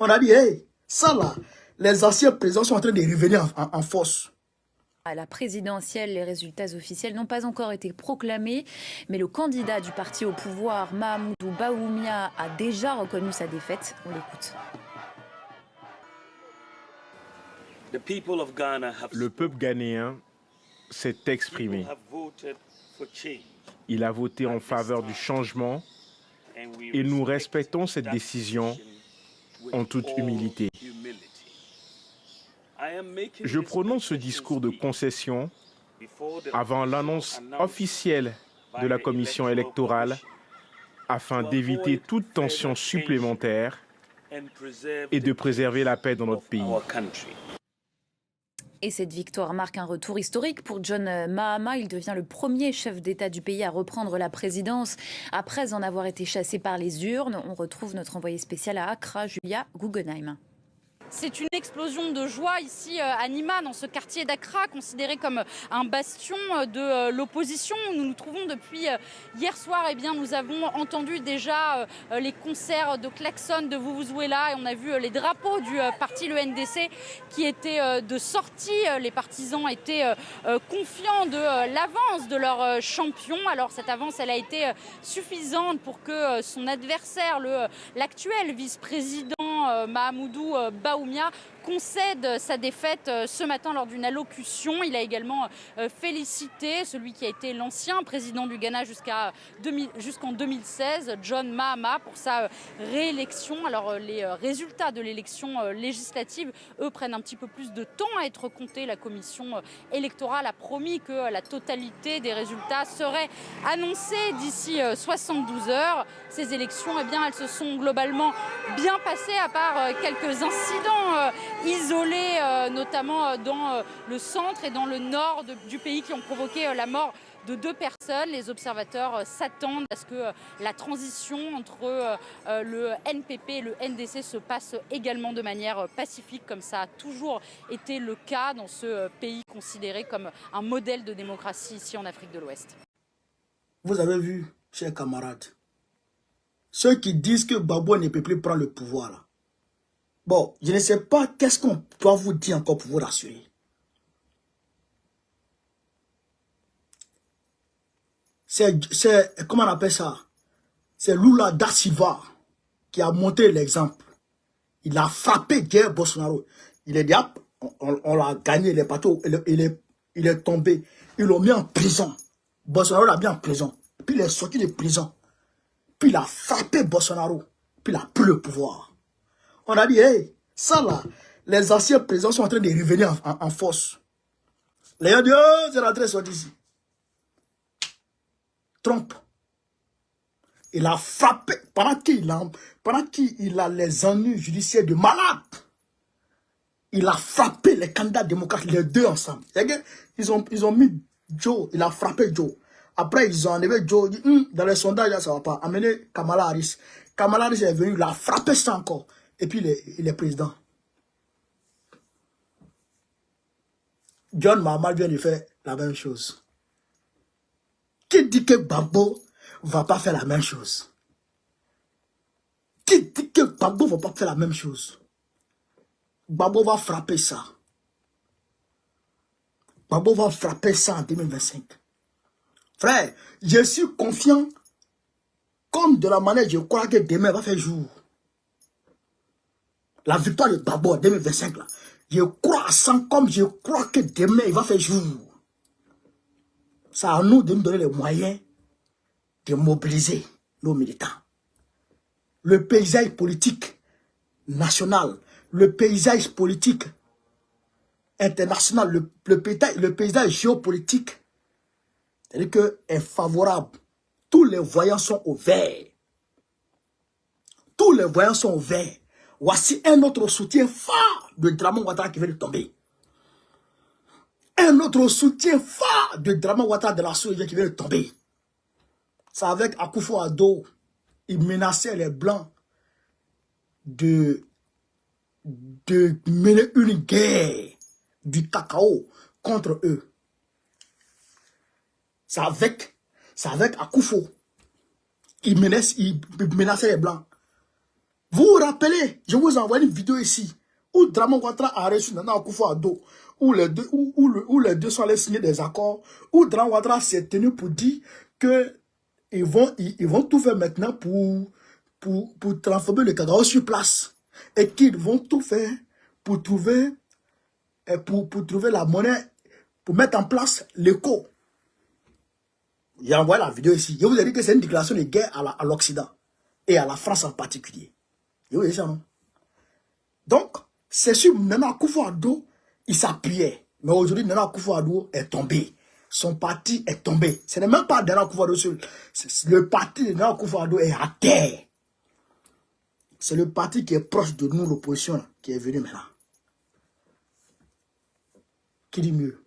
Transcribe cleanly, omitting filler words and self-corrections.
On a dit, hey, ça là, les anciens présidents sont en train de revenir en force. À la présidentielle, les résultats officiels n'ont pas encore été proclamés, mais le candidat du parti au pouvoir, Mahamoudou Bawumia, a déjà reconnu sa défaite. On l'écoute. Le peuple ghanéen s'est exprimé. Il a voté en faveur du changement et nous respectons cette décision en toute humilité. Je prononce ce discours de concession avant l'annonce officielle de la commission électorale afin d'éviter toute tension supplémentaire et de préserver la paix dans notre pays. Et cette victoire marque un retour historique pour John Mahama. Il devient le premier chef d'État du pays à reprendre la présidence après en avoir été chassé par les urnes. On retrouve notre envoyée spéciale à Accra, Julia Guggenheim. C'est une explosion de joie ici à Nima, dans ce quartier d'Accra, considéré comme un bastion de l'opposition. Nous nous trouvons depuis hier soir. Eh bien, nous avons entendu déjà les concerts de klaxon de Vuvuzela et on a vu les drapeaux du parti, le NDC, qui étaient de sortie. Les partisans étaient confiants de l'avance de leur champion. Alors cette avance, elle a été suffisante pour que son adversaire, l'actuel vice-président Mahamoudou Bawumia, concède sa défaite ce matin lors d'une allocution. Il a également félicité celui qui a été l'ancien président du Ghana jusqu'en 2016, John Mahama, pour sa réélection. Alors les résultats de l'élection législative, eux, prennent un petit peu plus de temps à être comptés. La commission électorale a promis que la totalité des résultats serait annoncée d'ici 72 heures. Ces élections, eh bien, elles se sont globalement bien passées, à part quelques incidents isolés, notamment dans le centre et dans le nord du pays, qui ont provoqué la mort de 2 personnes. Les observateurs s'attendent à ce que la transition entre le NPP et le NDC se passe également de manière pacifique, comme ça a toujours été le cas dans ce pays considéré comme un modèle de démocratie ici en Afrique de l'Ouest. Vous avez vu, chers camarades, ceux qui disent que Gbagbo ne peut plus prendre le pouvoir là. Bon, je ne sais pas qu'est-ce qu'on doit vous dire encore pour vous rassurer. C'est comment on appelle ça? C'est Lula da Silva qui a montré l'exemple. Il a frappé Jair Bolsonaro. Il est dit, on l'a gagné, les bateaux, il est tombé. Ils l'ont mis en prison. Bolsonaro l'a mis en prison. Puis il est sorti de prison. Puis il a frappé Bolsonaro. Puis il a pris le pouvoir. On a dit, hey, ça là, les anciens présidents sont en train de revenir en force. Les gens disent, oh, c'est rentré sur d'ici. Trump, il a frappé, pendant qu'il a les ennuis judiciaires de malade, il a frappé les candidats démocrates, les deux ensemble. Ils ont mis Joe, il a frappé Joe. Après, ils ont enlevé Joe, dans les sondages, là, ça ne va pas. Amener Kamala Harris. Kamala Harris est venu, il a frappé ça encore. Et puis, il est président. John Mahama vient de faire la même chose. Qui dit que Gbagbo ne va pas faire la même chose? Qui dit que Gbagbo ne va pas faire la même chose? Gbagbo va frapper ça. Gbagbo va frapper ça en 2025. Frère, je suis confiant, comme de la manière je crois que demain va faire jour. La victoire de Gbagbo en 2025, là, je crois à 100 comme je crois que demain il va faire jour. C'est à nous de nous donner les moyens de mobiliser nos militants. Le paysage politique national, le paysage politique international, le paysage géopolitique, c'est-à-dire que est favorable. Tous les voyants sont au vert. Tous les voyants sont au vert. Voici un autre soutien phare de Dramane Ouattara qui vient de tomber. Un autre soutien phare de Dramane Ouattara de la Sourire qui vient de tomber. C'est avec Akufo-Addo, il menaçait les Blancs de mener une guerre du cacao contre eux. C'est avec Akufo. Il menaçait les Blancs. Vous vous rappelez, je vous envoie une vidéo ici, où Dramane Ouattara a reçu Nana Akufo-Addo, où les deux sont allés signer des accords, où Dramane Ouattara s'est tenu pour dire que ils vont tout faire maintenant pour transformer le cacao sur place. Et qu'ils vont tout faire pour trouver, pour trouver la monnaie, pour mettre en place l'éco. J'ai envoyé la vidéo ici. Je vous ai dit que c'est une déclaration de guerre à l'Occident. Et à la France en particulier. Je vous ai dit ça, non? Donc, c'est sur Nana Akufo-Addo, il s'appuyait. Mais aujourd'hui, Nana Akufo-Addo est tombé. Son parti est tombé. Ce n'est même pas Nana Akufo-Addo seul. Le parti de Nana Akufo-Addo est à terre. C'est le parti qui est proche de nous, l'opposition, qui est venu maintenant. Qui dit mieux?